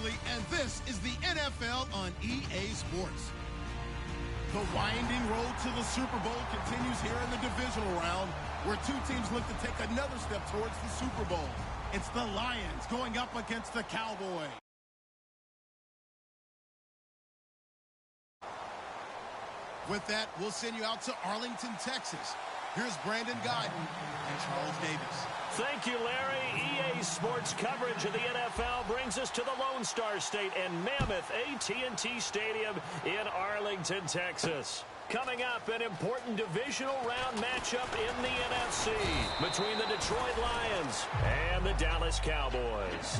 Riley, and this is the NFL on EA Sports. The winding road to the Super Bowl continues here in the divisional round, where two teams look to take another step towards the Super Bowl. It's the Lions going up against the Cowboys. With that, we'll send you out to Arlington, Texas. Here's Brandon Gaudin and Charles Davis. Thank you, Larry. EA Sports coverage of the NFL brings us to the Lone Star State and Mammoth AT&T Stadium in Arlington, Texas. Coming up, an important divisional round matchup in the NFC between the Detroit Lions and the Dallas Cowboys.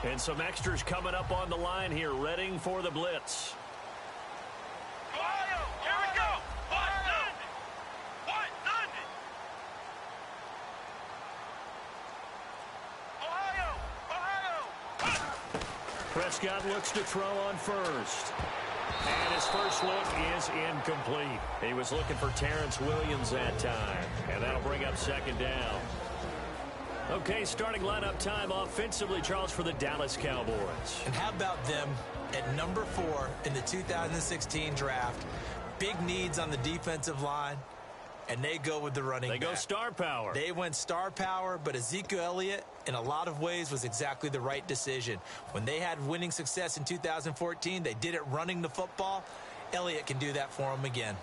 And some extras coming up on the line here, readying for the blitz. Ohio, here we go. Ohio. Prescott looks to throw on first. And his first look is incomplete. He was looking for Terrence Williams that time. And that'll bring up second down. Okay, starting lineup time offensively, Charles, for the Dallas Cowboys. And how about them at number 4 in the 2016 draft? Big needs on the defensive line, and they go with the running back. They go star power. They went star power, but Ezekiel Elliott, in a lot of ways, was exactly the right decision. When they had winning success in 2014, they did it running the football. Elliott can do that for them again.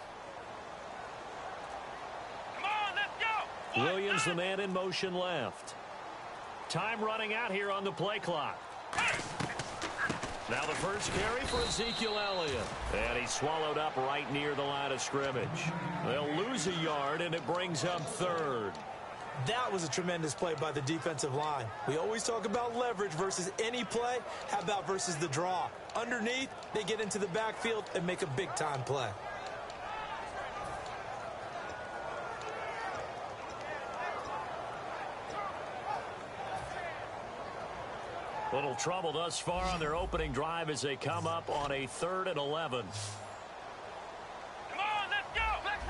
Williams, the man in motion left. Time running out here on the play clock. Now the first carry for Ezekiel Elliott. And he's swallowed up right near the line of scrimmage. They'll lose a yard, and it brings up third. That was a tremendous play by the defensive line. We always talk about leverage versus any play. How about versus the draw? Underneath, they get into the backfield and make a big-time play. Little trouble thus far on their opening drive as they come up on a 3rd and 11. Come on, let's go. Flex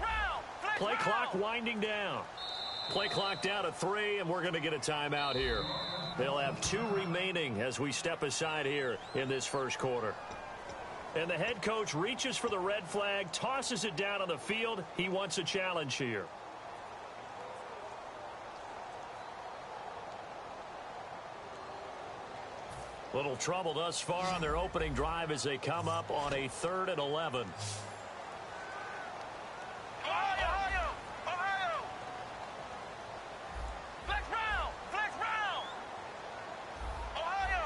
round. Play clock winding down. Play clock down to 3, and we're going to get a timeout here. They'll have 2 remaining as we step aside here in this first quarter. And the head coach reaches for the red flag, tosses it down on the field. He wants a challenge here. Little trouble thus far on their opening drive as they come up on a 3rd and 11. Ohio. Flex round. Ohio.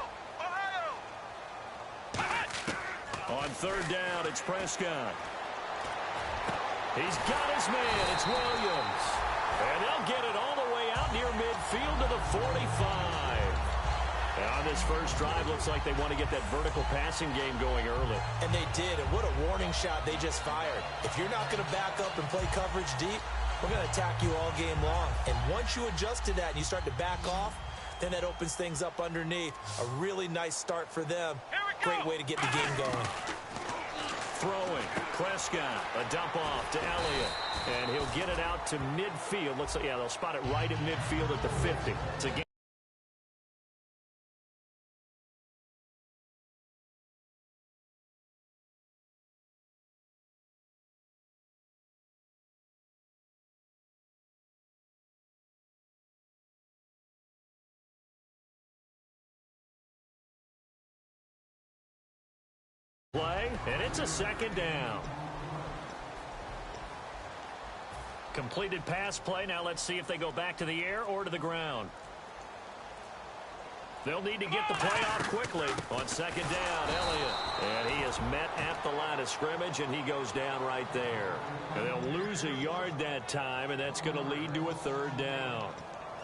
On 3rd down, it's Prescott. He's got his man. It's Williams. And they'll get it all the way out near midfield to the 45. And on this first drive, looks like they want to get that vertical passing game going early. And they did, and what a warning shot they just fired. If you're not going to back up and play coverage deep, we're going to attack you all game long. And once you adjust to that and you start to back off, then that opens things up underneath. A really nice start for them. Great way to get the game going. Throwing, Prescott, a dump off to Elliott. And he'll get it out to midfield. Looks like, yeah, they'll spot it right at midfield at the 50. It's a game. Play, and it's a 2nd down. Completed pass play. Now let's see if they go back to the air or to the ground. They'll need to get the play off quickly. On 2nd down, Elliott. And he is met at the line of scrimmage, and he goes down right there. And they'll lose a yard that time, and that's going to lead to a 3rd down.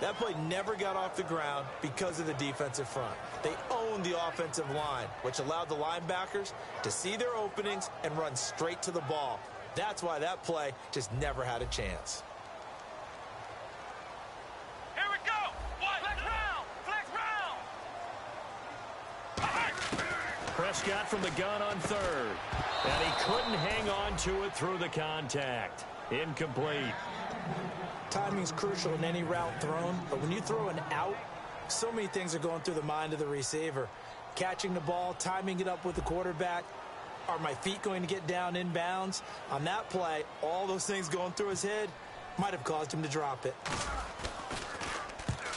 That play never got off the ground because of the defensive front. They owned the offensive line, which allowed the linebackers to see their openings and run straight to the ball. That's why that play just never had a chance. Prescott from the gun on third. And he couldn't hang on to it through the contact. Incomplete. Timing's crucial in any route thrown, but when you throw an out, so many things are going through the mind of the receiver. Catching the ball, timing it up with the quarterback. Are my feet going to get down inbounds? On that play, all those things going through his head might have caused him to drop it.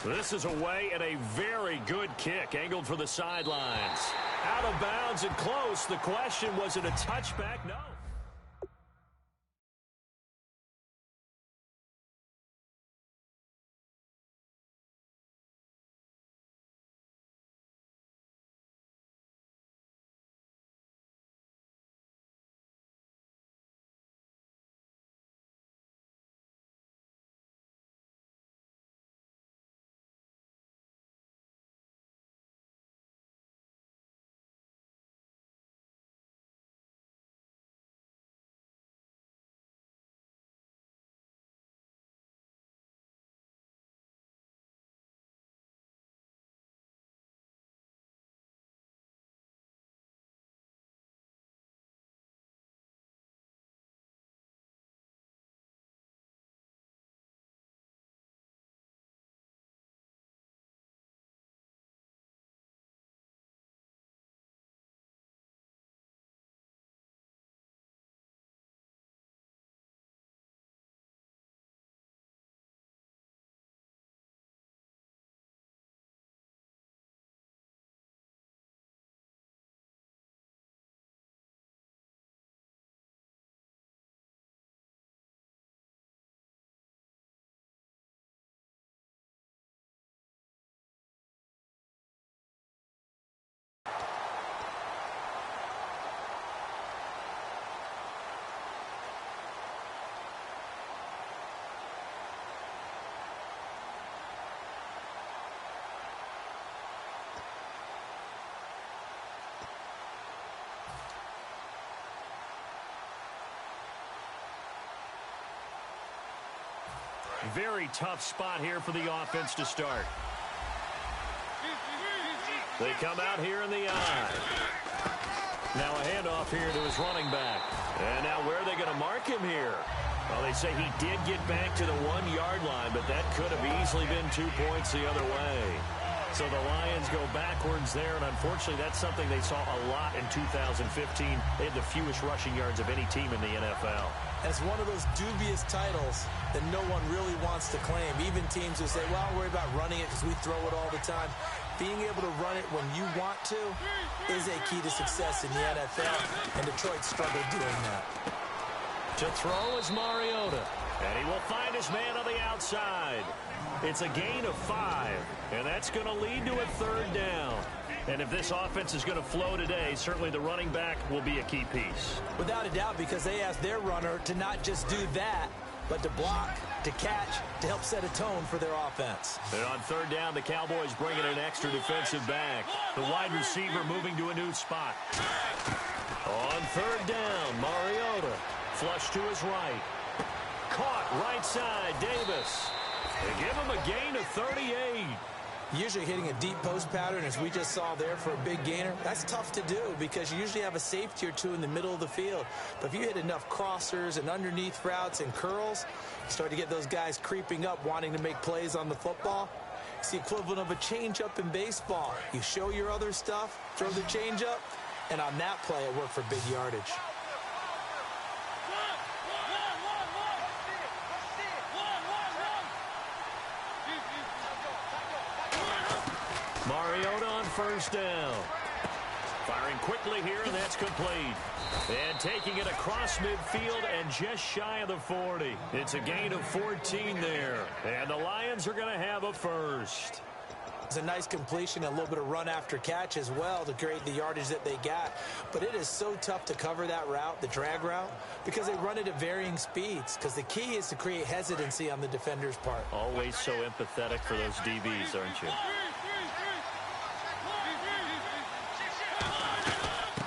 This is away and a very good kick, angled for the sidelines. Out of bounds and close. The question, was it a touchback? No. Very tough spot here for the offense to start. They come out here in the eye. Now a handoff here to his running back. And now where are they going to mark him here? Well, they say he did get back to the 1-yard line, but that could have easily been 2 points the other way. So the Lions go backwards there, and unfortunately that's something they saw a lot in 2015. They had the fewest rushing yards of any team in the NFL. It's one of those dubious titles that no one really wants to claim. Even teams who say, well, I'll worry about running it because we throw it all the time. Being able to run it when you want to is a key to success in the NFL, and Detroit struggled doing that. To throw is Mariota, and he will find his man on the outside. It's a gain of 5, and that's going to lead to a third down. And if this offense is going to flow today, certainly the running back will be a key piece. Without a doubt, because they asked their runner to not just do that, but to block, to catch, to help set a tone for their offense. And on third down, the Cowboys bring in an extra defensive back. The wide receiver moving to a new spot. On third down, Mariota. Flush to his right. Caught right side, Davis. They give him a gain of 38. Usually hitting a deep post pattern, as we just saw there, for a big gainer, that's tough to do because you usually have a safety or two in the middle of the field. But if you hit enough crossers and underneath routes and curls, you start to get those guys creeping up, wanting to make plays on the football. It's the equivalent of a changeup in baseball. You show your other stuff, throw the changeup, and on that play, it worked for big yardage. Mariota on first down. Firing quickly here, and that's complete. And taking it across midfield and just shy of the 40. It's a gain of 14 there. And the Lions are going to have a first. It's a nice completion, a little bit of run after catch as well to create the yardage that they got. But it is so tough to cover that route, the drag route, because they run it at varying speeds. Because the key is to create hesitancy on the defender's part. Always so empathetic for those DBs, aren't you?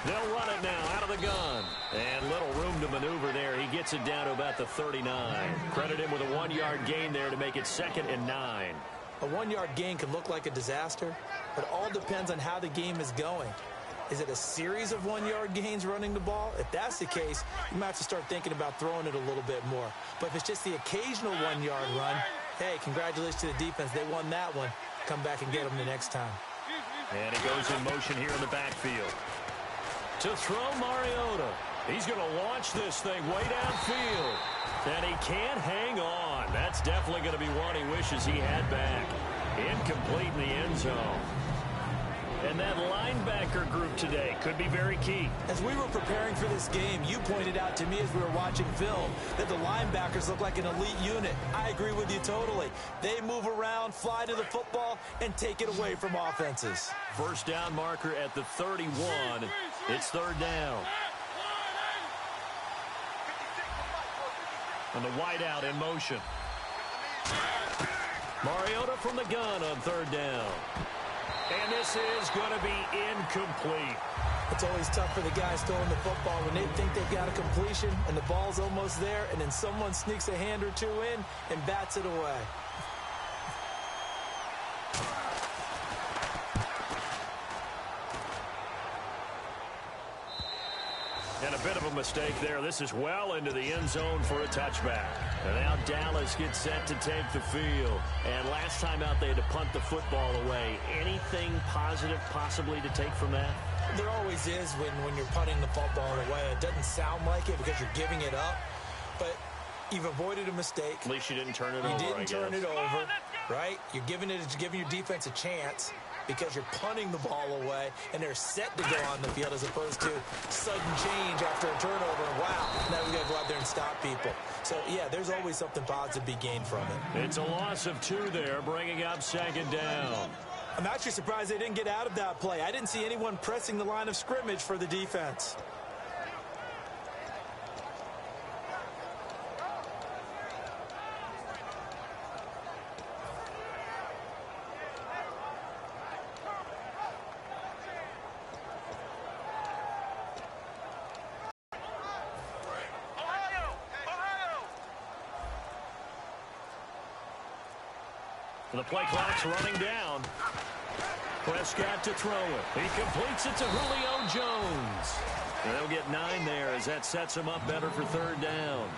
They'll run it now out of the gun. And little room to maneuver there. He gets it down to about the 39. Credit him with a 1-yard gain there to make it 2nd and 9. A 1-yard gain can look like a disaster, but it all depends on how the game is going. Is it a series of 1-yard gains running the ball? If that's the case, you might have to start thinking about throwing it a little bit more. But if it's just the occasional 1-yard run, hey, congratulations to the defense. They won that one. Come back and get them the next time. And he goes in motion here in the backfield. To throw Mariota. He's going to launch this thing way downfield. And he can't hang on. That's definitely going to be one he wishes he had back. Incomplete in the end zone. And that linebacker group today could be very key. As we were preparing for this game, you pointed out to me as we were watching film that the linebackers look like an elite unit. I agree with you totally. They move around, fly to the football, and take it away from offenses. First down marker at the 31. It's third down. And the wideout in motion. Mariota from the gun on third down. And this is going to be incomplete. It's always tough for the guys throwing the football when they think they've got a completion and the ball's almost there, and then someone sneaks a hand or two in and bats it away. And a bit of a mistake there. This is well into the end zone for a touchback. And now Dallas gets set to take the field. And last time out, they had to punt the football away. Anything positive possibly to take from that? There always is when you're punting the football away. It doesn't sound like it because you're giving it up. But you've avoided a mistake. At least you didn't turn it over, You didn't turn it over, right? You're giving your defense a chance because you're punting the ball away, and they're set to go on the field as opposed to sudden change after a turnover. And wow, now we got to go out there and stop people. So, yeah, there's always something positive to be gained from it. It's a loss of 2 there, bringing up second down. I'm actually surprised they didn't get out of that play. I didn't see anyone pressing the line of scrimmage for the defense. The play clock's running down. Prescott to throw it. He completes it to Julio Jones. And they'll get 9 there as that sets him up better for third down.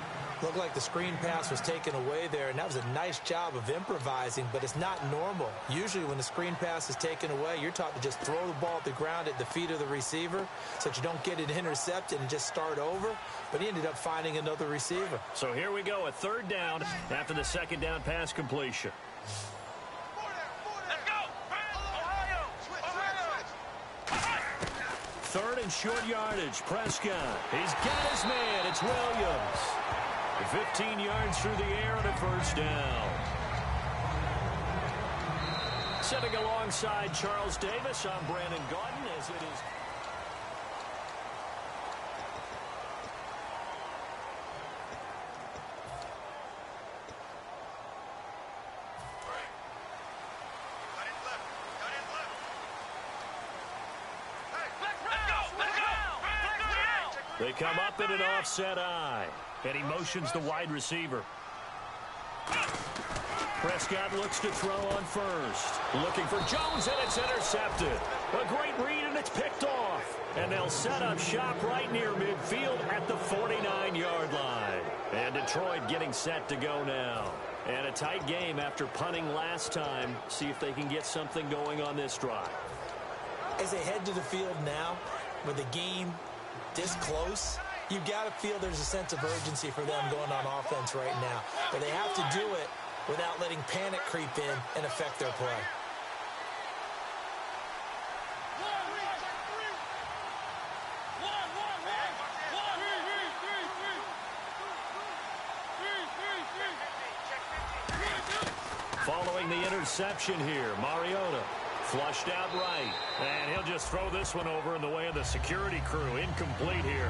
Looked like the screen pass was taken away there, and that was a nice job of improvising, but it's not normal. Usually when the screen pass is taken away, you're taught to just throw the ball at the ground at the feet of the receiver so that you don't get it intercepted and just start over, but he ended up finding another receiver. So here we go, a third down after the second down pass completion. Third and short yardage. Prescott. He's got his man. It's Williams. 15 yards through the air and a first down. Sitting alongside Charles Davis, I'm Brandon Gaudin as it is. They come up in an offset eye, and he motions the wide receiver. Prescott looks to throw on first. Looking for Jones, and it's intercepted. A great read, and it's picked off. And they'll set up shop right near midfield at the 49-yard line. And Detroit getting set to go now. And a tight game after punting last time. See if they can get something going on this drive. As they head to the field now, with the game this close, you've got to feel there's a sense of urgency for them going on offense right now. But they have to do it without letting panic creep in and affect their play. Following the interception here, Mariota flushed out right. And he'll just throw this one over in the way of the security crew. Incomplete here.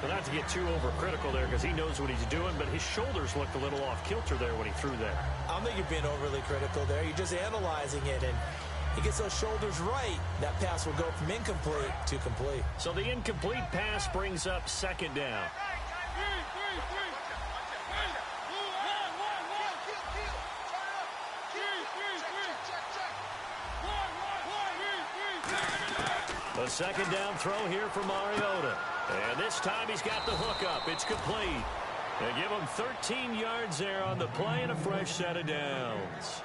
But not to get too overcritical there because he knows what he's doing, but his shoulders looked a little off kilter there when he threw there. I don't think you're being overly critical there. You're just analyzing it, and he gets those shoulders right. That pass will go from incomplete to complete. So the incomplete pass brings up second down. A second down throw here for Mariota. And this time he's got the hook up. It's complete. They give him 13 yards there on the play and a fresh set of downs.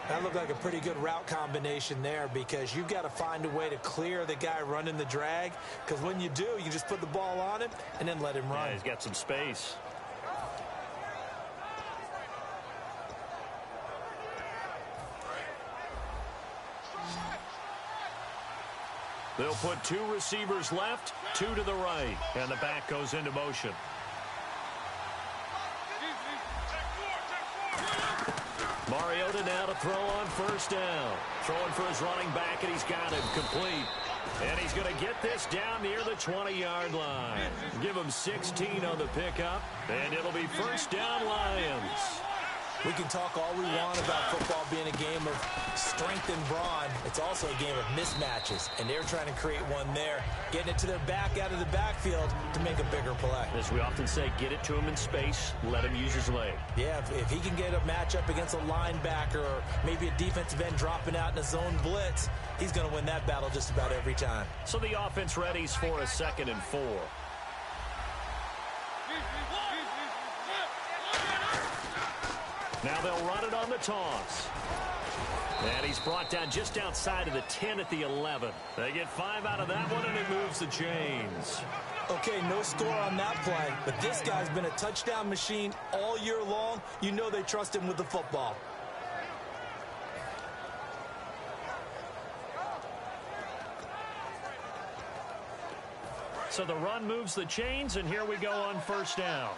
That looked like a pretty good route combination there because you've got to find a way to clear the guy running the drag, because when you do, you just put the ball on him and then let him run. Yeah, he's got some space. They'll put 2 receivers left, 2 to the right, and the back goes into motion. Mariota now to throw on first down. Throwing for his running back, and he's got him complete. And he's going to get this down near the 20-yard line. Give him 16 on the pickup, and it'll be first down Lions. We can talk all we want about football being a game of strength and brawn. It's also a game of mismatches, and they're trying to create one there, getting it to their back out of the backfield to make a bigger play. As we often say, get it to him in space, let him use his leg. Yeah, if he can get a matchup against a linebacker or maybe a defensive end dropping out in a zone blitz, he's going to win that battle just about every time. So the offense readies for a 2nd and 4. Now they'll run it on the toss. And he's brought down just outside of the 10 at the 11. They get 5 out of that one, and it moves the chains. Okay, no score on that play, but this guy's been a touchdown machine all year long. You know they trust him with the football. So the run moves the chains, and here we go on first down.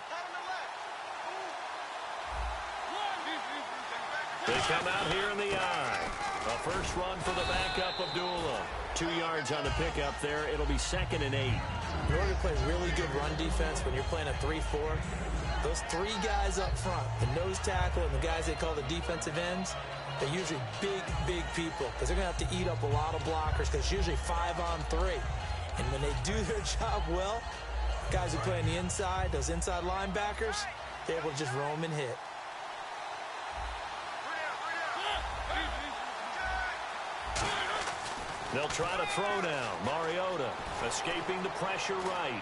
They come out here in the eye. A first run for the backup, Abdullah. 2 yards on the pickup there. It'll be 2nd and 8. In order to play really good run defense when you're playing a 3-4, those 3 guys up front, the nose tackle and the guys they call the defensive ends, they're usually big people because they're going to have to eat up a lot of blockers because it's usually 5-on-3. And when they do their job well, guys who play on the inside, those inside linebackers, they're able to just roam and hit. They'll try to throw now. Mariota escaping the pressure right.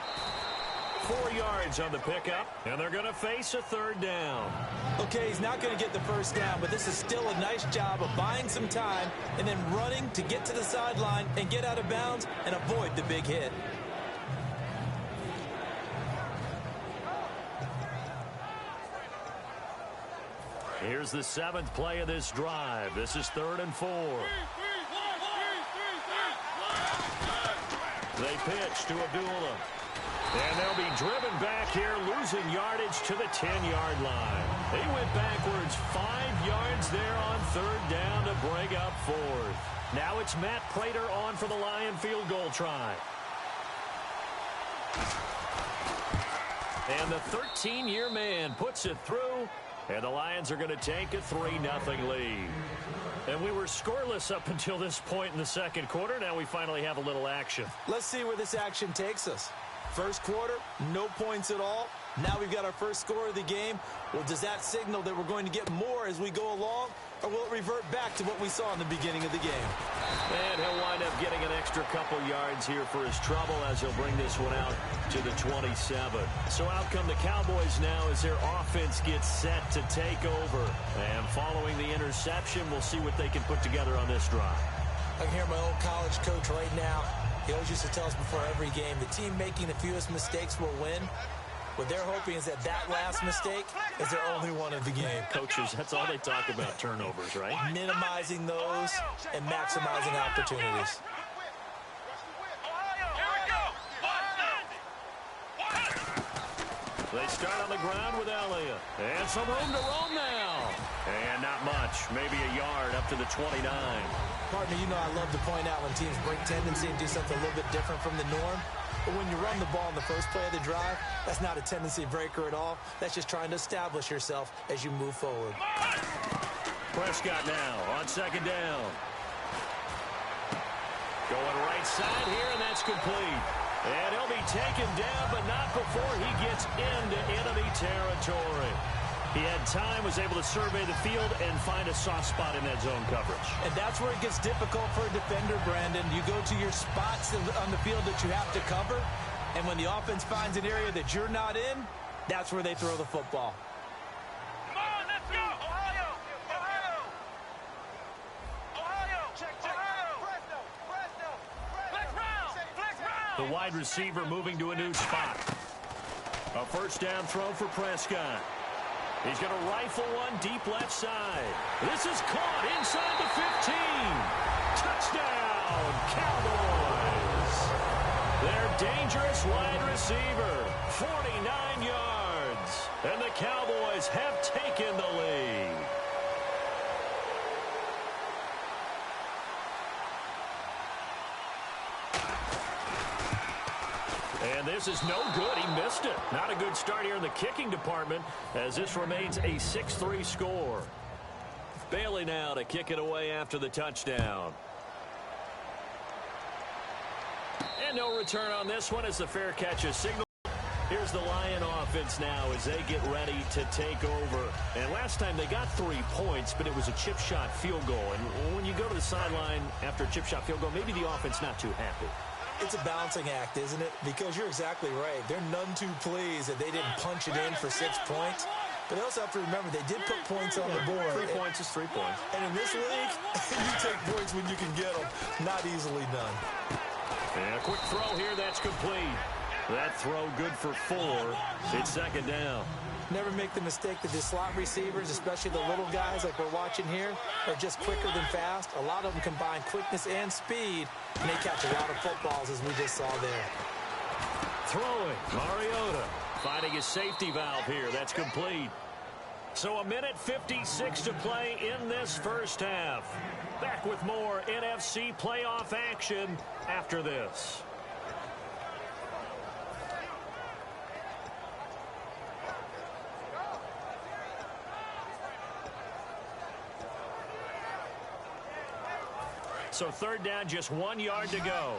4 yards on the pickup, and they're going to face a 3rd down. Okay, he's not going to get the first down, but this is still a nice job of buying some time and then running to get to the sideline and get out of bounds and avoid the big hit. Here's the 7th play of this drive. This is 3rd and 4. They pitch to Abdullah. And they'll be driven back here, losing yardage to the 10-yard line. They went backwards 5 yards there on 3rd down to bring up 4th. Now it's Matt Prater on for the Lion field goal try. And the 13-year man puts it through, and the Lions are going to take a 3-0 lead. And we were scoreless up until this point in the 2nd quarter. Now we finally have a little action. Let's see where this action takes us. First quarter, no points at all. Now we've got our first score of the game. Well, does that signal that we're going to get more as we go along, or will it revert back to what we saw in the beginning of the game? And he'll wind up getting an extra couple yards here for his trouble as he'll bring this one out to the 27. So out come the Cowboys now as their offense gets set to take over. And following the interception, we'll see what they can put together on this drive. I can hear my old college coach right now. He always used to tell us before every game, the team making the fewest mistakes will win. What they're hoping is that last mistake is their only one of the game. Coaches, that's all they talk about, turnovers, right? Minimizing those and maximizing opportunities. They start on the ground with Elliott. And some room to roam now. And not much, maybe a yard up to the 29. Partner, you know I love to point out when teams break tendency and do something a little bit different from the norm. But when you run the ball in the first play of the drive, that's not a tendency breaker at all. That's just trying to establish yourself as you move forward. Prescott now on 2nd down. Going right side here, and that's complete. And he'll be taken down, but not before he gets into enemy territory. He had time, was able to survey the field and find a soft spot in that zone coverage. And that's where it gets difficult for a defender, Brandon. You go to your spots on the field that you have to cover, and when the offense finds an area that you're not in, that's where they throw the football. Come on, let's go! Ohio! Ohio! Ohio! Check, check. Ohio! Fresno! Flex round! Flex round! The wide receiver moving to a new spot. A first down throw for Prescott. He's going to rifle one deep left side. This is caught inside the 15. Touchdown, Cowboys. Their dangerous wide receiver, 49 yards. And the Cowboys have taken the lead. And this is no good. He missed it. Not a good start here in the kicking department as this remains a 6-3 score. Bailey now to kick it away after the touchdown. And no return on this one as the fair catch is signaled. Here's the Lion offense now as they get ready to take over. And last time they got 3 points, but it was a chip shot field goal. And when you go to the sideline after a chip shot field goal, maybe the offense not too happy. It's a balancing act, isn't it? Because you're exactly right. They're none too pleased that they didn't punch it in for 6 points. But they also have to remember they did put points on the board. 3 points is 3 points. And in this league, you take points when you can get them. Not easily done. And a quick throw here, that's complete. That throw good for 4. It's second down. Never make the mistake that the slot receivers, especially the little guys like we're watching here, are just quicker than fast. A lot of them combine quickness and speed, and they catch a lot of footballs, as we just saw there. Throwing, Mariota finding his safety valve here. That's complete. So a minute 56 to play in this first half. Back with more NFC playoff action after this. So third down, just 1 yard to go.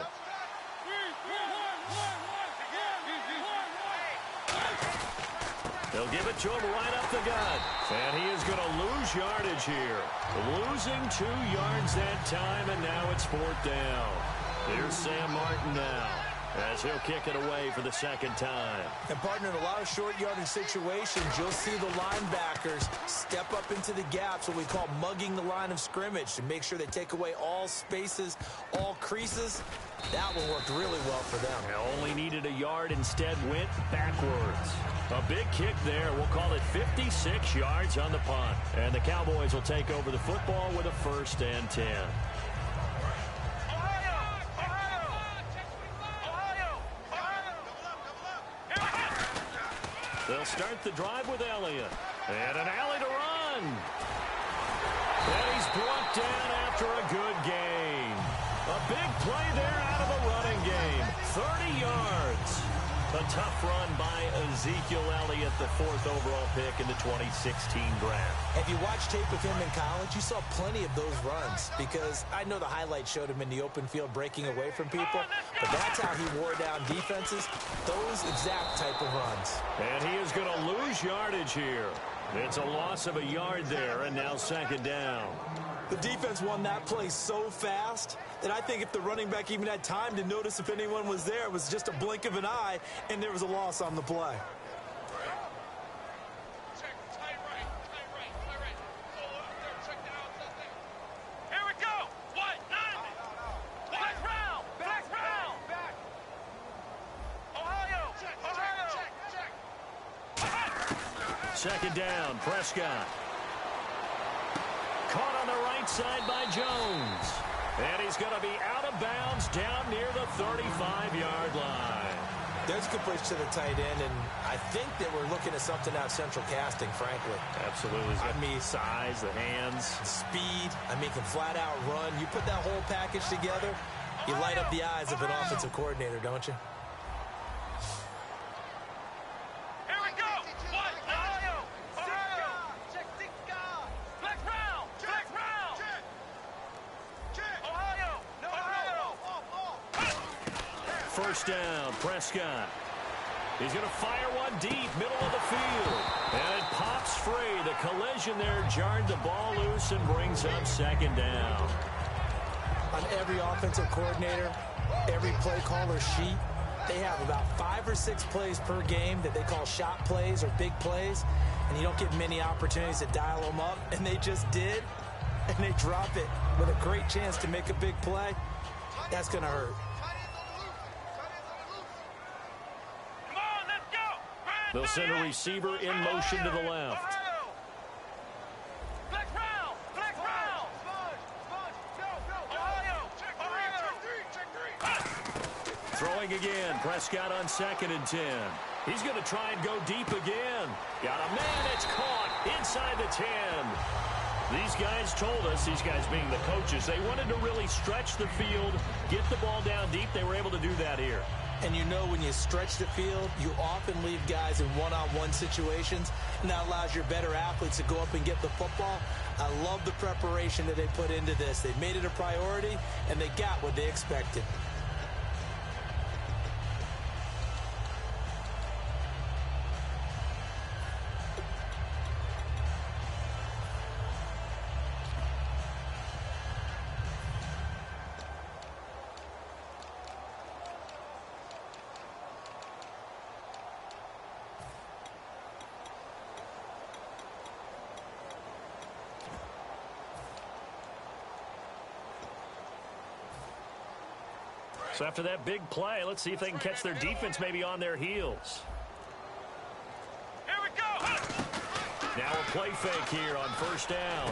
They'll give it to him right up the gut. And he is going to lose yardage here. Losing 2 yards that time, and now it's 4th down. Here's Sam Martin now as he'll kick it away for the second time. And, partner, in a lot of short yardage situations, you'll see the linebackers step up into the gaps, what we call mugging the line of scrimmage, to make sure they take away all spaces, all creases. That one worked really well for them. Only needed a yard, instead went backwards. A big kick there. We'll call it 56 yards on the punt. And the Cowboys will take over the football with a 1st and 10. They'll start the drive with Elliott. And an alley to run. And he's brought down after a good gain. A big play there out of the running game. 30 yards. A tough run by Ezekiel Elliott, the 4th overall pick in the 2016 draft. If you watched tape of him in college, you saw plenty of those runs, because I know the highlights showed him in the open field breaking away from people, but that's how he wore down defenses, those exact type of runs. And he is going to lose yardage here. It's a loss of a yard there, and now second down. The defense won that play so fast that I think if the running back even had time to notice if anyone was there, it was just a blink of an eye, and there was a loss on the play. Here we go! What? Flex round! Flex round! Ohio! Ohio! Second down, Prescott. Caught on the right side by Jones. And he's going to be out of bounds down near the 35-yard line. There's a good push to the tight end, and I think that we're looking at something out of central casting, frankly. Absolutely. I mean, size, the hands. Speed. I mean, can flat out run. You put that whole package together, you light up the eyes of an offensive coordinator, don't you? Here we go! What? Ohio! Ohio! Flex round! Flex round! Ohio! Ohio! First down, Prescott. He's going to fire one deep, middle of the field. And it pops free. The collision there jarred the ball loose and brings up second down. On every offensive coordinator, every play caller sheet, they have about 5 or 6 plays per game that they call shot plays or big plays, and you don't get many opportunities to dial them up, and they just did, and they drop it with a great chance to make a big play. That's going to hurt. Come on, let's go. They'll send a receiver in motion to the left. Flex round. Flex round. Ohio. Throwing again. Prescott on 2nd and 10. He's going to try and go deep again. Got a man. It's caught inside the 10. These guys told us, these guys being the coaches, they wanted to really stretch the field, get the ball down deep. They were able to do that here. And you know when you stretch the field, you often leave guys in one-on-one situations, and that allows your better athletes to go up and get the football. I love the preparation that they put into this. They made it a priority, and they got what they expected. So after that big play, let's see if they can catch their defense maybe on their heels. Here we go. Now a play fake here on 1st down.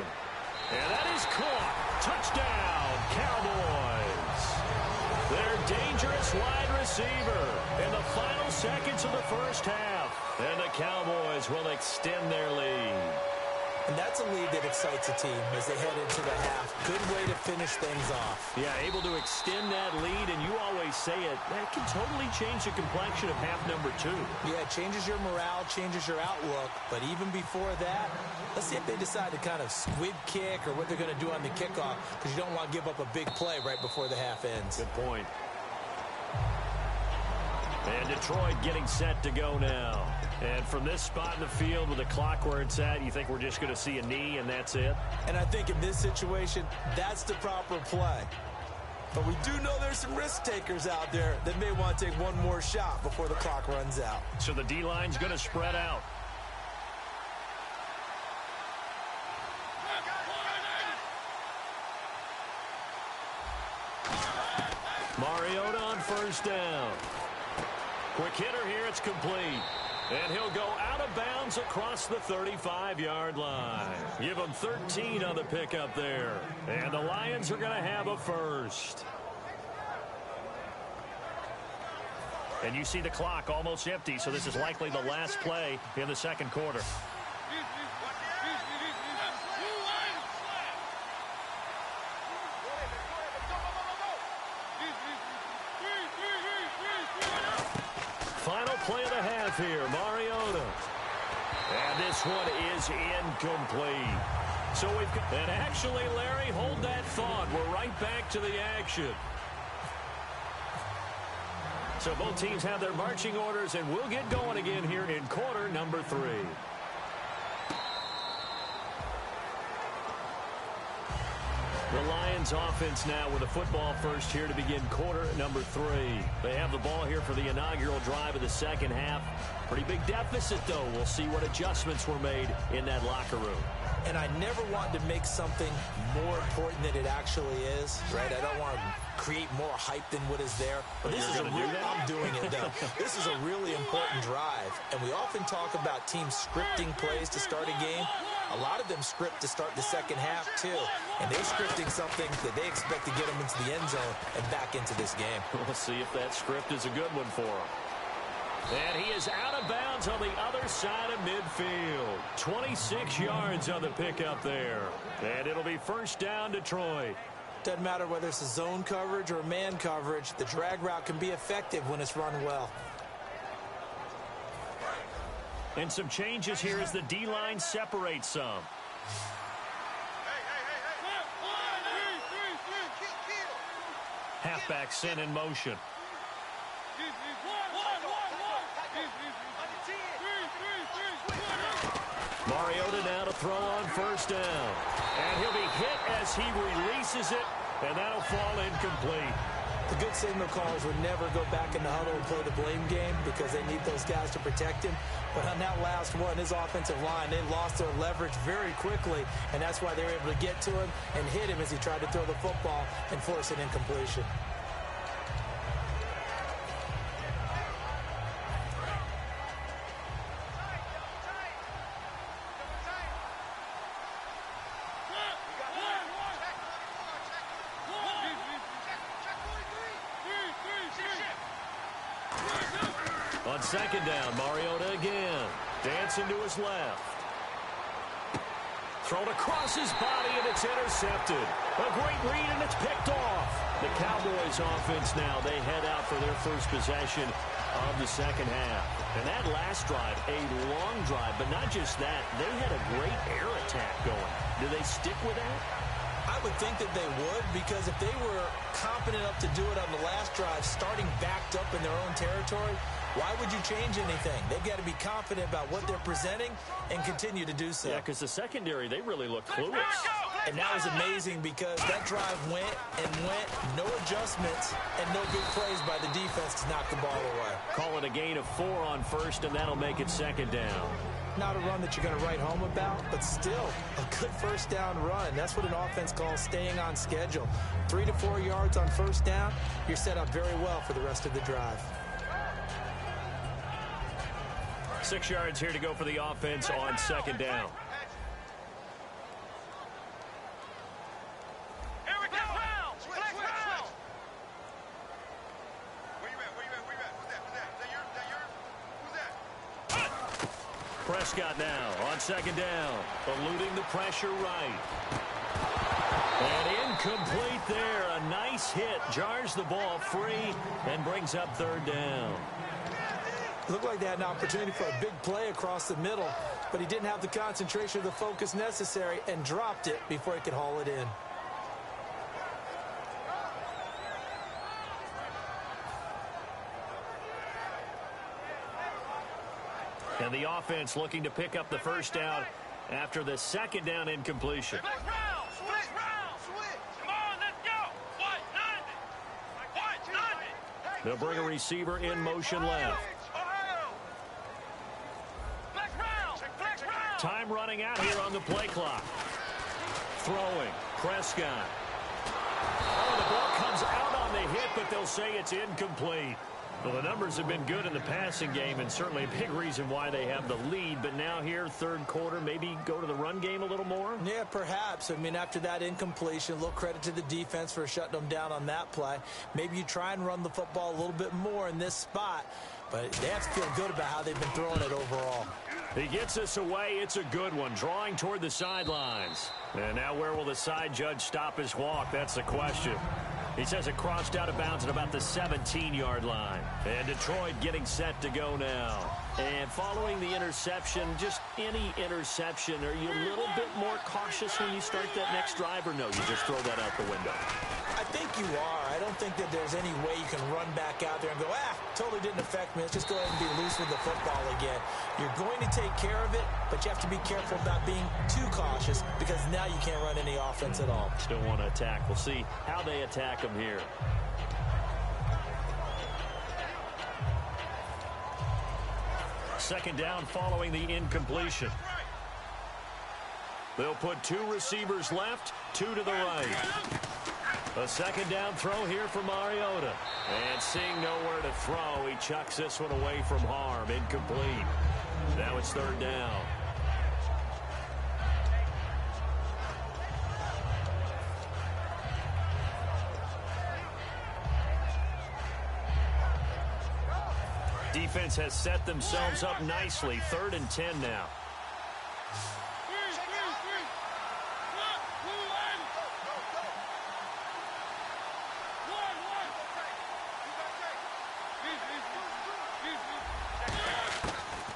And that is caught. Touchdown, Cowboys. Their dangerous wide receiver in the final seconds of the 1st half. And the Cowboys will extend their lead. And that's a lead that excites a team as they head into the half. Good way to finish things off. Yeah, able to extend that lead, and you always say it, that can totally change the complexion of half number 2. Yeah, it changes your morale, changes your outlook. But even before that, let's see if they decide to kind of squib kick or what they're going to do on the kickoff, because you don't want to give up a big play right before the half ends. Good point. And Detroit getting set to go now. And from this spot in the field with the clock where it's at, you think we're just going to see a knee and that's it? And I think in this situation, that's the proper play. But we do know there's some risk takers out there that may want to take one more shot before the clock runs out. So the D-line's going to spread out. Mariota on 1st down. Quick hitter here, it's complete. And he'll go out of bounds across the 35-yard line. Give him 13 on the pickup there. And the Lions are going to have a first. And you see the clock almost empty, so this is likely the last play in the 2nd quarter. Final play of the half here, Mariota. And this one is incomplete. So we've got, and actually, Larry, hold that thought. We're right back to the action. So both teams have their marching orders, and we'll get going again here in quarter number 3. The Lions offense now with a football first here to begin quarter number 3. They have the ball here for the inaugural drive of the 2nd half. Pretty big deficit, though. We'll see what adjustments were made in that locker room. And I never want to make something more important than it actually is, right? I don't want to create more hype than what is there. But this is I'm doing it, though. This is a really important drive. And we often talk about teams scripting plays to start a game. A lot of them script to start the 2nd half, too. And they're scripting something that they expect to get them into the end zone and back into this game. We'll see if that script is a good one for them. And he is out of bounds on the other side of midfield. 26 yards on the pickup there. And it'll be 1st down, Detroit. Doesn't matter whether it's a zone coverage or man coverage. The drag route can be effective when it's run well. And some changes here as the D-line separates some. Halfback sent in motion. Mariota now to throw on first down. And he'll be hit as he releases it, and that'll fall incomplete. The good signal callers would never go back in the huddle and play the blame game because they need those guys to protect him. But on that last one, his offensive line, they lost their leverage very quickly, and that's why they were able to get to him and hit him as he tried to throw the football and force an incompletion. On second down, Mariota again. Dancing to his left. Thrown across his body, and it's intercepted. A great read, and it's picked off. The Cowboys offense now, they head out for their first possession of the second half. And that last drive, a long drive, but not just that. They had a great air attack going. Do they stick with that? I would think that they would, because if they were confident enough to do it on the last drive, starting backed up in their own territory, why would you change anything? They've got to be confident about what they're presenting and continue to do so. Yeah, because the secondary, they really looked clueless. And that was amazing because that drive went and went, no adjustments, and no big plays by the defense to knock the ball away. Call it a gain of 4 on first, and that'll make it second down. Not a run that you're going to write home about, but still a good first down run. That's what an offense calls staying on schedule. 3 to 4 yards on first down, you're set up very well for the rest of the drive. 6 yards here to go for the offense on second down. Here we go. Flex round. Where you at? Who's that? Prescott now on second down, eluding the pressure right. And incomplete there. A nice hit. Jars the ball free and brings up third down. Looked like they had an opportunity for a big play across the middle, but he didn't have the concentration or the focus necessary and dropped it before he could haul it in. And the offense looking to pick up the first down after the second down incompletion. Flex round. Come on, let's go. What? 90. They'll bring a receiver in motion left. Time running out here on the play clock. Throwing. Prescott. Oh, the ball comes out on the hit, but they'll say it's incomplete. Well, the numbers have been good in the passing game, and certainly a big reason why they have the lead. But now here, third quarter, maybe go to the run game a little more? Yeah, perhaps. I mean, after that incompletion, a little credit to the defense for shutting them down on that play. Maybe you try and run the football a little bit more in this spot, but they have to feel good about how they've been throwing it overall. He gets us away. It's a good one. Drawing toward the sidelines. And now where will the side judge stop his walk? That's the question. He says it crossed out of bounds at about the 17-yard line. And Detroit getting set to go now. And following the interception, just any interception, are you a little bit more cautious when you start that next drive, or no, you just throw that out the window? I think you are. I don't think that there's any way you can run back out there and go, totally didn't affect me. Let's just go ahead and be loose with the football again. You're going to take care of it, but you have to be careful about being too cautious because now you can't run any offense at all. Still want to attack. We'll see how they attack them here. Second down following the incompletion. They'll put 2 receivers left, 2 to the right. A second down throw here for Mariota. And seeing nowhere to throw, he chucks this one away from harm. Incomplete. Now it's third down. Defense has set themselves up nicely. 3rd and 10 now.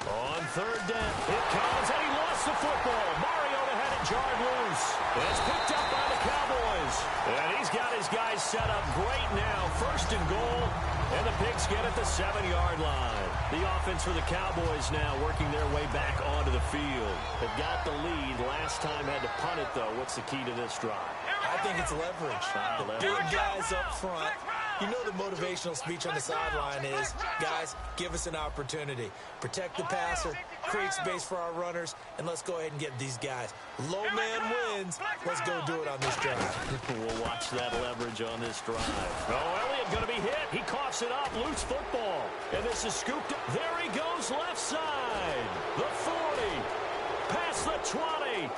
On 3rd down, it comes, and he lost the football. Mariota had it jarred loose. It's picked up by the Cowboys. is. And he's got his guys set up great now. First and goal. And the Pigskin at the 7-yard line. The offense for the Cowboys now working their way back onto the field. They've got the lead. Last time had to punt it, though. What's the key to this drive? I think it's leverage. The big guys up front. You know the motivational speech on the sideline is, guys, give us an opportunity. Protect the passer, create space for our runners, and let's go ahead and get these guys. Low man wins. Let's go do it on this drive. We'll watch that leverage on this drive. Oh, Elliott going to be hit. He coughs it up. Loose football. And this is scooped up. There he goes, left side. The 40. Past the 20.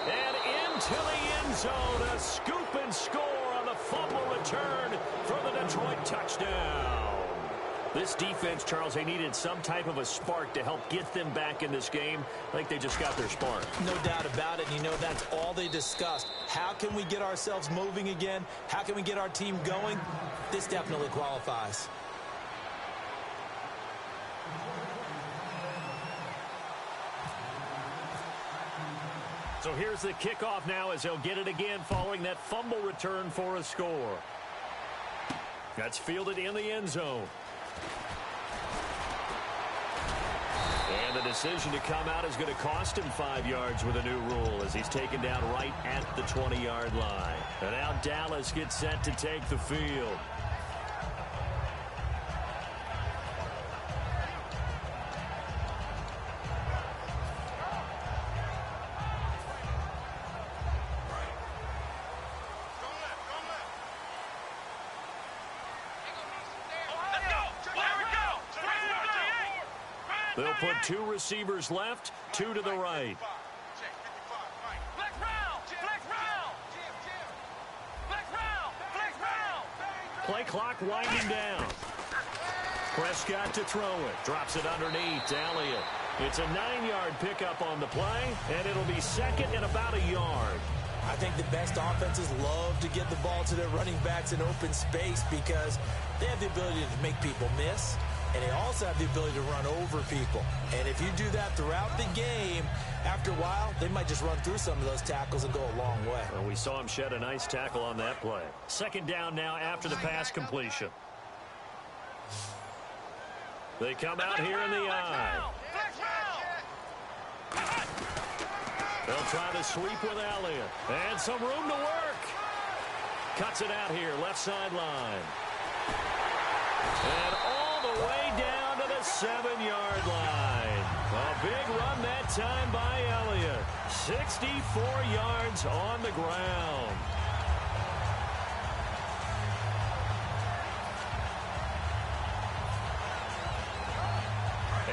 And into the end zone. A scoop and score on the fumble return for the Detroit touchdown. This defense, Charles, they needed some type of a spark to help get them back in this game. I think they just got their spark. No doubt about it. You know, that's all they discussed. How can we get ourselves moving again? How can we get our team going? This definitely qualifies. So here's the kickoff now as they'll get it again following that fumble return for a score. That's fielded in the end zone. And the decision to come out is going to cost him 5 yards with a new rule as he's taken down right at the 20-yard line. And now Dallas gets set to take the field. They'll put 2 receivers left, 2 to the right. Flex round! Flex round! Flex round! Flex round! Play clock winding down. Prescott to throw it. Drops it underneath to Elliott. It's a 9-yard pickup on the play, and it'll be second and about a yard. I think the best offenses love to get the ball to their running backs in open space because they have the ability to make people miss. And they also have the ability to run over people. And if you do that throughout the game, after a while, they might just run through some of those tackles and go a long way. Well, we saw him shed a nice tackle on that play. Second down now after the pass completion. They come out here in the eye. They'll try to sweep with Elliott. And some room to work. Cuts it out here, left sideline. And all the way down to the 7-yard line. A big run that time by Elliott. 64 yards on the ground.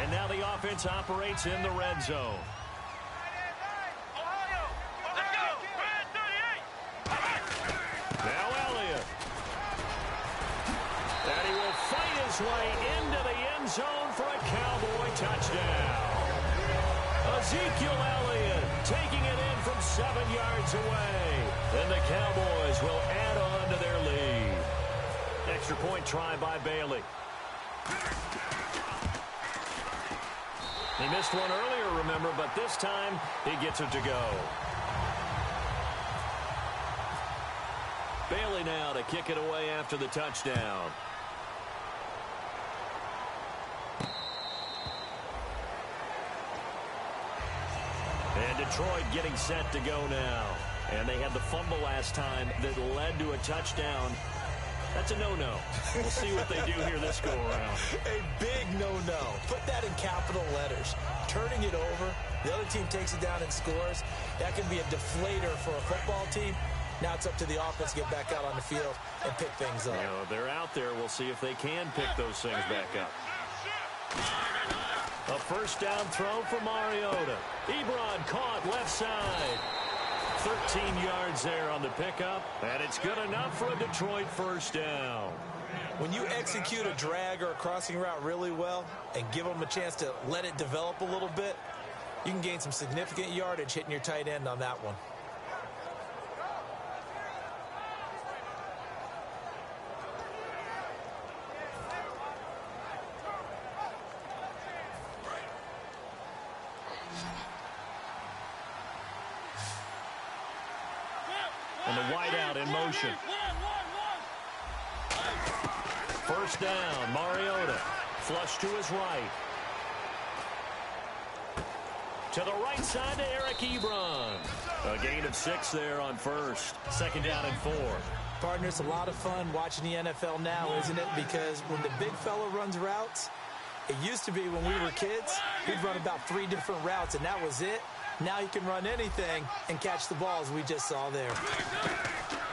And now the offense operates in the red zone. Now Elliott. And he will fight his way into the end zone for a Cowboy touchdown. Ezekiel Elliott taking it in from 7 yards away. And the Cowboys will add on to their lead. Extra point try by Bailey. He missed one earlier, remember, but this time he gets it to go. Bailey now to kick it away after the touchdown. And Detroit getting set to go now. And they had the fumble last time that led to a touchdown. That's a no-no. We'll see what they do here this go-around. A big no-no. Put that in capital letters. Turning it over, the other team takes it down and scores. That can be a deflator for a football team. Now it's up to the offense to get back out on the field and pick things up. You know, they're out there. We'll see if they can pick those things back up. A first down throw for Mariota. Ebron caught left side. 13 yards there on the pickup, and it's good enough for a Detroit first down. When you execute a drag or a crossing route really well and give them a chance to let it develop a little bit, you can gain some significant yardage hitting your tight end on that one. And the wideout in motion. First down, Mariota. Flush to his right. To the right side to Eric Ebron. A gain of 6 there on first. Second down and 4. Partner, it's a lot of fun watching the NFL now, isn't it? Because when the big fella runs routes, it used to be when we were kids, he'd run about 3 different routes, and that was it. Now he can run anything and catch the balls we just saw there.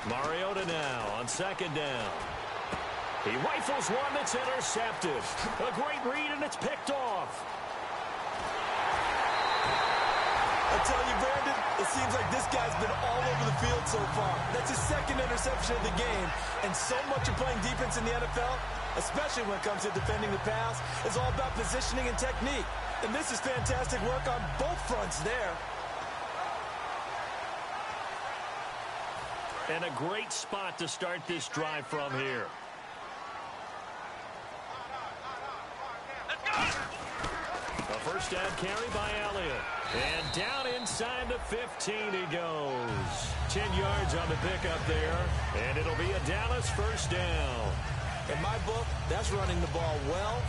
Mariota now on second down. He rifles one that's intercepted. A great read, and it's picked off. I tell you, Brandon, it seems like this guy's been all over the field so far. That's his second interception of the game. And so much of playing defense in the NFL, especially when it comes to defending the pass, is all about positioning and technique. And this is fantastic work on both fronts there. And a great spot to start this drive from here. A first down carry by Elliott. And down inside the 15 he goes. 10 yards on the pickup there. And it'll be a Dallas first down. In my book, that's running the ball well,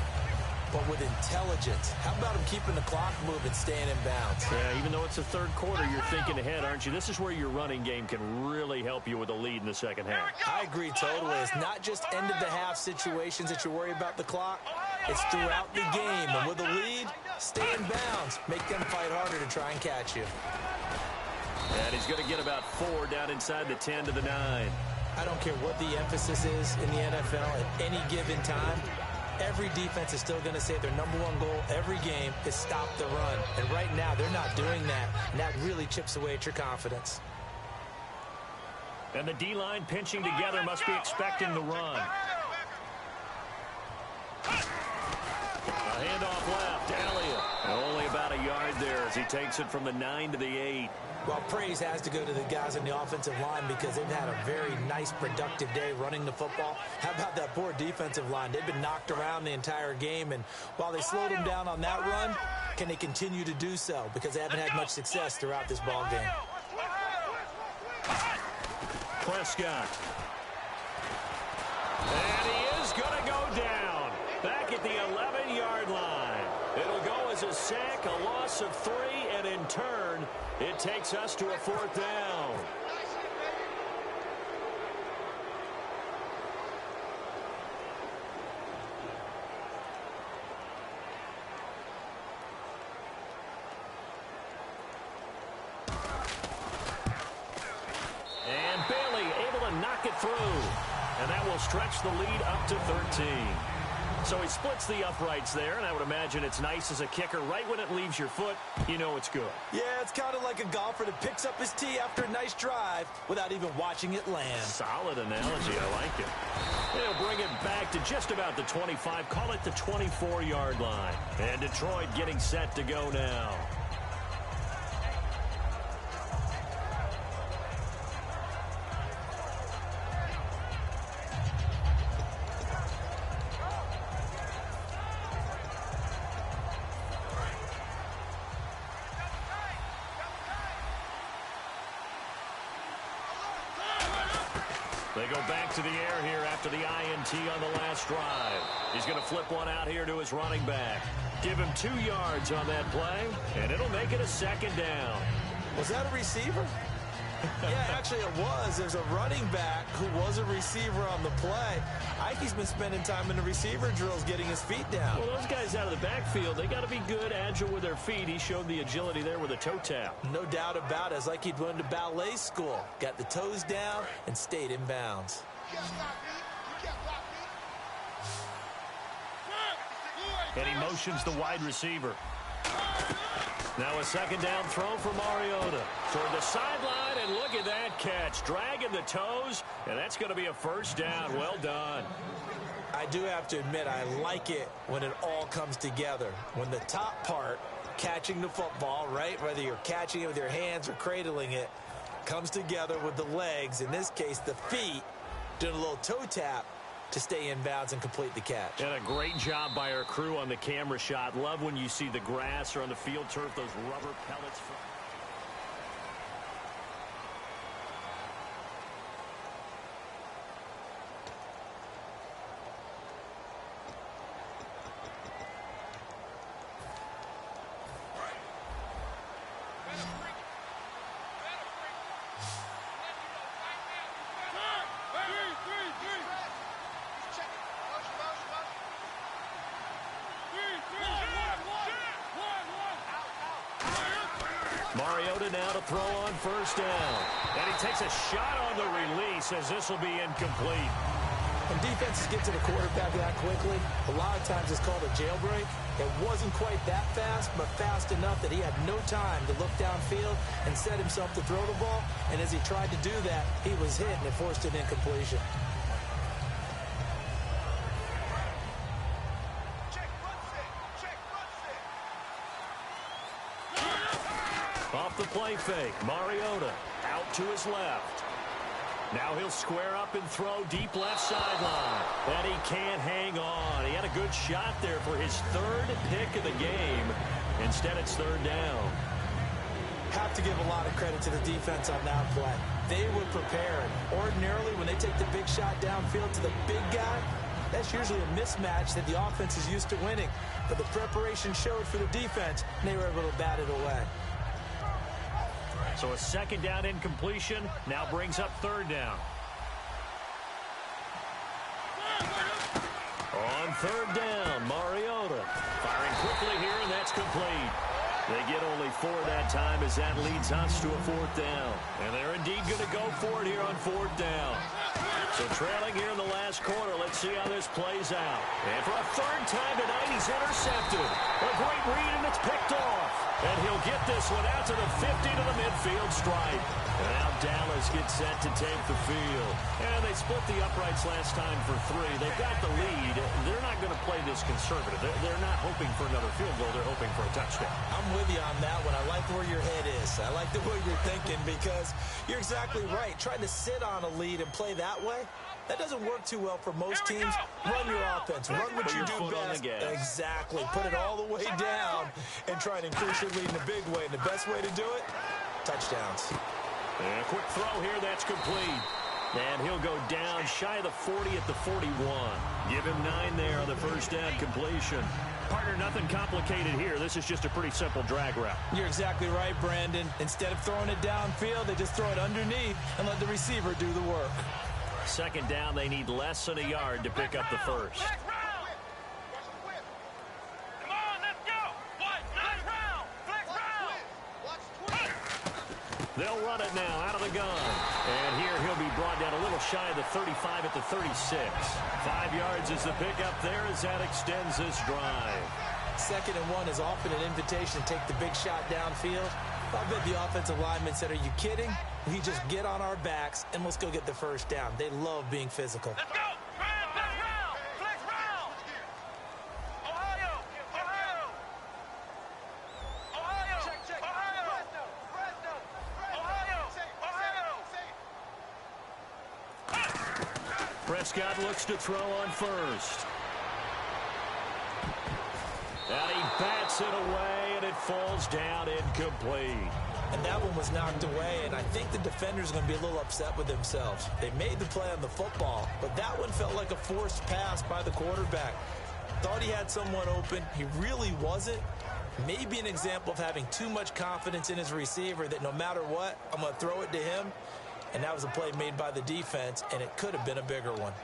but with intelligence. How about him keeping the clock moving, staying in bounds? Yeah, even though it's the third quarter, you're thinking ahead, aren't you? This is where your running game can really help you with a lead in the second half. I agree totally. It's not just end-of-the-half situations that you worry about the clock. It's throughout the game. And with a lead, stay in bounds. Make them fight harder to try and catch you. And he's going to get about 4 down inside the 10 to the 9. I don't care what the emphasis is in the NFL at any given time. Every defense is still going to say their #1 goal every game is stop the run. And right now, they're not doing that. And that really chips away at your confidence. And the D-line pinching together must be expecting the run. A handoff left. Elliott. Only about a yard there as he takes it from the 9 to the 8. Well, praise has to go to the guys on the offensive line because they've had a very nice, productive day running the football. How about that poor defensive line? They've been knocked around the entire game, and while they slowed them down on that run, can they continue to do so? Because they haven't had much success throughout this ball game. Prescott. And he is going to go down. Back at the 11-yard line. It'll go as a sack, a loss of 3, and in turn, it takes us to a 4th down. And Bailey able to knock it through. And that will stretch the lead up to 13. So he splits the uprights there, and I would imagine it's nice as a kicker. Right when it leaves your foot, you know it's good. Yeah, it's kind of like a golfer that picks up his tee after a nice drive without even watching it land. Solid analogy. I like it. They'll bring it back to just about the 25. Call it the 24-yard line. And Detroit getting set to go now. They go back to the air here after the INT on the last drive. He's going to flip one out here to his running back. Give him 2 yards on that play, and it'll make it a second down. Was that a receiver? Yeah, actually it was. There's a running back who was a receiver on the play. Ikey's been spending time in the receiver drills getting his feet down. Well, those guys out of the backfield, they got to be good, agile with their feet. He showed the agility there with a toe tap. No doubt about it. It's like he'd went to ballet school. Got the toes down and stayed in bounds. And he motions the wide receiver. Now a second down throw for Mariota. Toward the sideline, and look at that catch. Dragging the toes, and that's going to be a first down. Well done. I do have to admit, I like it when it all comes together. When the top part, catching the football, right, whether you're catching it with your hands or cradling it, comes together with the legs, in this case the feet, doing a little toe tap to stay in bounds and complete the catch. And a great job by our crew on the camera shot. Love when you see the grass or on the field turf, those rubber pellets. Mariota now to throw on first down. And he takes a shot on the release as this will be incomplete. When defenses get to the quarterback that quickly, a lot of times it's called a jailbreak. It wasn't quite that fast, but fast enough that he had no time to look downfield and set himself to throw the ball. And as he tried to do that, he was hit and it forced an incompletion. Off the play fake, Mariota out to his left. Now he'll square up and throw deep left sideline. And he can't hang on. He had a good shot there for his third pick of the game. Instead, it's third down. Have to give a lot of credit to the defense on that play. They were prepared. Ordinarily, when they take the big shot downfield to the big guy, that's usually a mismatch that the offense is used to winning. But the preparation showed for the defense, and they were able to bat it away. So a second down incompletion now brings up third down. On third down, Mariota firing quickly here, and that's complete. They get only 4 that time as that leads us to a fourth down. And they're indeed going to go for it here on fourth down. So trailing here in the last quarter, let's see how this plays out. And for a third time tonight, he's intercepted. A great read, and it's picked off. And he'll get this one out to the 50 to the midfield stripe. And now Dallas gets set to take the field. And they split the uprights last time for 3. They've got the lead. They're not going to play this conservative. They're not hoping for another field goal. They're hoping for a touchdown. I'm with you on that one. I like where your head is. I like the way you're thinking because you're exactly right. Trying to sit on a lead and play that way, that doesn't work too well for most teams. Run your offense. Run what you do best. Exactly. Put it all the way down and try and increase your lead in a big way. And the best way to do it, touchdowns. And a quick throw here. That's complete. And he'll go down shy of the 40 at the 41. Give him 9 there on the first down completion. Partner, nothing complicated here. This is just a pretty simple drag route. You're exactly right, Brandon. Instead of throwing it downfield, they just throw it underneath and let the receiver do the work. Second down, they need less than a yard to pick up the first. Come on, let's go. What? Nice round. Flex round. They'll run it now out of the gun. And here he'll be brought down a little shy of the 35 at the 36. 5 yards is the pickup there as that extends this drive. 2nd and 1 is often an invitation to take the big shot downfield. I bet the offensive lineman said, are you kidding? We just get on our backs and let's go get the first down. They love being physical. Let's go. Flex round. Flex round. Ohio. Ohio. Ohio. Check. Ohio. Fresno. Ohio. Prescott looks to throw on first. And he bats it away, and it falls down incomplete. And that one was knocked away, and I think the defender's going to be a little upset with themselves. They made the play on the football, but that one felt like a forced pass by the quarterback. Thought he had someone open. He really wasn't. Maybe an example of having too much confidence in his receiver that no matter what, I'm going to throw it to him. And that was a play made by the defense, and it could have been a bigger one.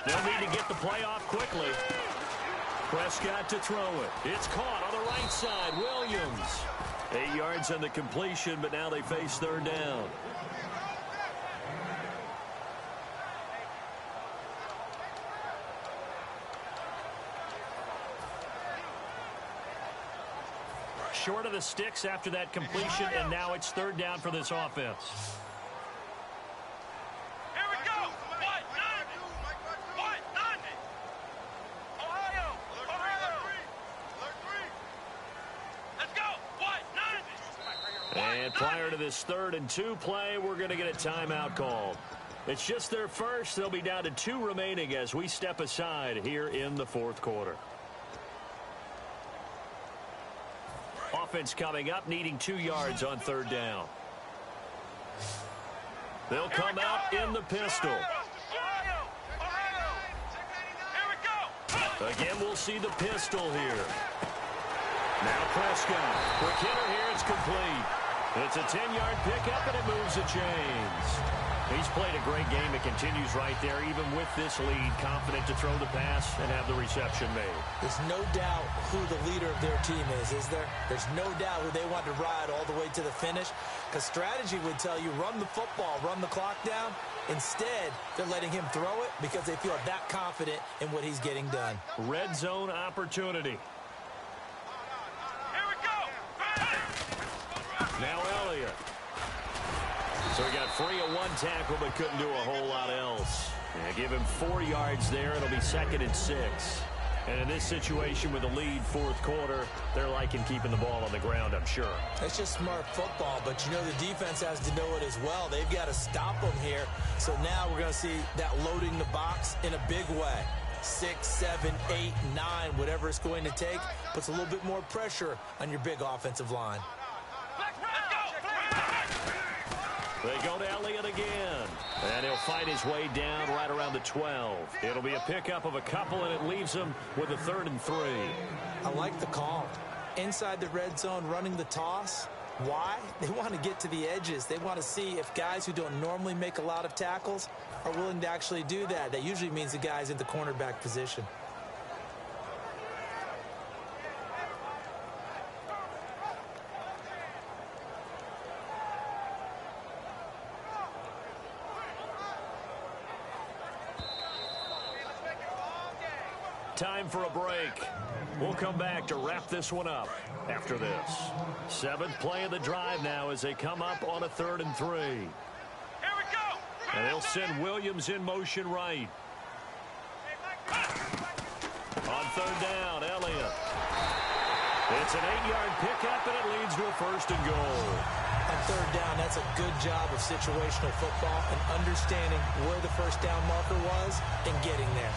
They'll need to get the play off quickly. Prescott to throw it. It's caught on the right side. Williams. 8 yards on the completion, but now they face third down. Short of the sticks after that completion, and now it's third down for this offense. Here we go. What? 90. What? 90. Ohio. Ohio. Let's go. What? 90. And prior to this 3rd and 2 play, we're going to get a timeout called. It's just their first. They'll be down to 2 remaining as we step aside here in the 4th quarter. Offense coming up, needing 2 yards on third down. They'll come out in the pistol. Ohio. Ohio. Here we go. Again, we'll see the pistol here. Now Prescott. Quick hitter here. It's complete. It's a 10-yard pickup, and it moves the chains. He's played a great game. It continues right there, even with this lead, confident to throw the pass and have the reception made. There's no doubt who the leader of their team is there? There's no doubt who they want to ride all the way to the finish, because strategy would tell you run the football, run the clock down. Instead, they're letting him throw it because they feel that confident in what he's getting done. Red zone opportunity. Here we go. Now Elliott. So he got free of one tackle but couldn't do a whole lot else. And give him 4 yards there. It'll be 2nd and 6. And in this situation with the lead fourth quarter, they're liking keeping the ball on the ground, I'm sure. It's just smart football, but you know the defense has to know it as well. They've got to stop them here. So now we're going to see that loading the box in a big way. 6, 7, 8, 9, whatever it's going to take, puts a little bit more pressure on your big offensive line. They go to Elliott again. And he'll fight his way down right around the 12. It'll be a pickup of a couple, and it leaves him with a 3rd and 3. I like the call. Inside the red zone, running the toss. Why? They want to get to the edges. They want to see if guys who don't normally make a lot of tackles are willing to actually do that. That usually means the guy's in the cornerback position. Time for a break. We'll come back to wrap this one up after this. 7th play of the drive now as they come up on a 3rd and 3. Here we go. And they'll send Williams in motion right. On 3rd down, Elliott. It's an 8-yard pickup, and it leads to a 1st and goal. On 3rd down, that's a good job of situational football and understanding where the first down marker was and getting there.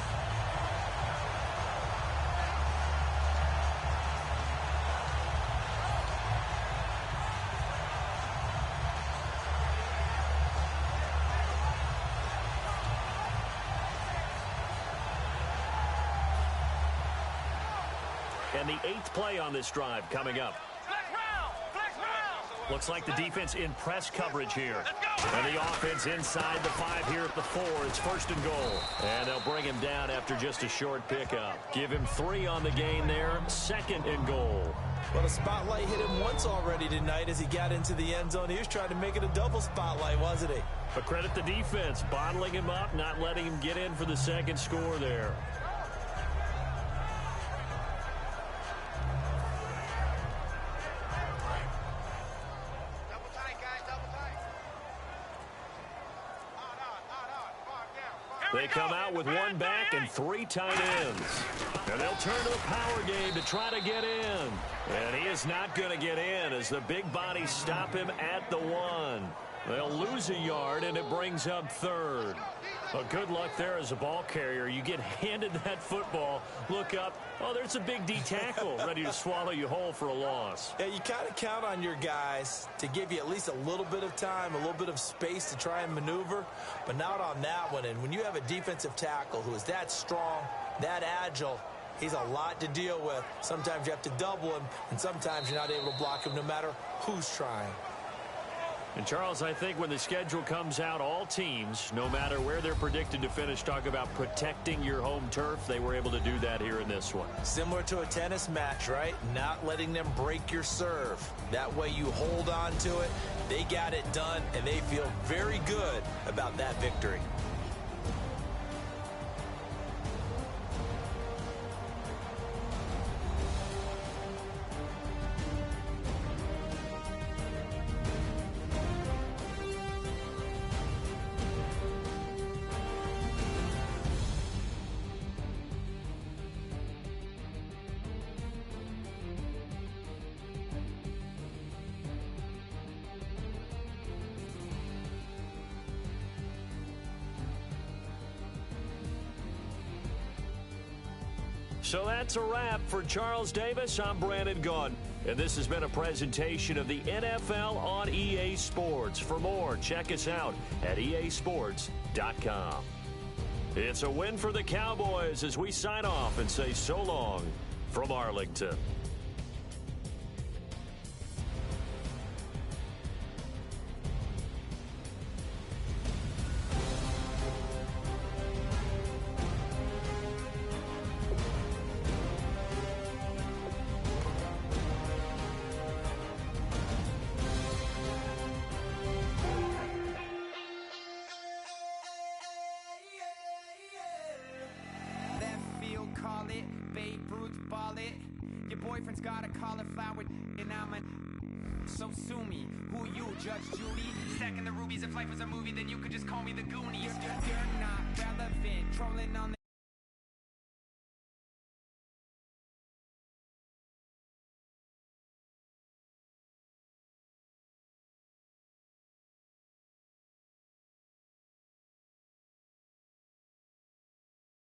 And the 8th play on this drive coming up. Flex round. Flex round. Looks like the defense in press coverage here. Let's go. And the offense inside the 5 here at the 4. It's 1st and goal. And they'll bring him down after just a short pickup. Give him 3 on the gain there. 2nd and goal. Well, the spotlight hit him once already tonight as he got into the end zone. He was trying to make it a double spotlight, wasn't he? But credit the defense, bottling him up, not letting him get in for the 2nd score there. They come out with 1 back and 3 tight ends. And they'll turn to the power game to try to get in. And he is not going to get in as the big bodies stop him at the 1. They'll lose a yard, and it brings up 3rd. But good luck there as a ball carrier. You get handed that football, look up, oh, there's a big D tackle ready to swallow you whole for a loss. Yeah, you kind of count on your guys to give you at least a little bit of time, a little bit of space to try and maneuver, but not on that one. And when you have a defensive tackle who is that strong, that agile, he's a lot to deal with. Sometimes you have to double him, and sometimes you're not able to block him no matter who's trying. And, Charles, I think when the schedule comes out, all teams, no matter where they're predicted to finish, talk about protecting your home turf. They were able to do that here in this one. Similar to a tennis match, right? Not letting them break your serve. That way you hold on to it. They got it done, and they feel very good about that victory. So that's a wrap for Charles Davis. I'm Brandon Gaudin, and this has been a presentation of the NFL on EA Sports. For more, check us out at easports.com. It's a win for the Cowboys as we sign off and say so long from Arlington. Babe Ruth, ball it. Your boyfriend's got a cauliflower, and I'm a... So sue me. Who you, Judge Judy? Stacking the rubies. If life was a movie, then you could just call me the Goonies. You're not relevant. Trolling on the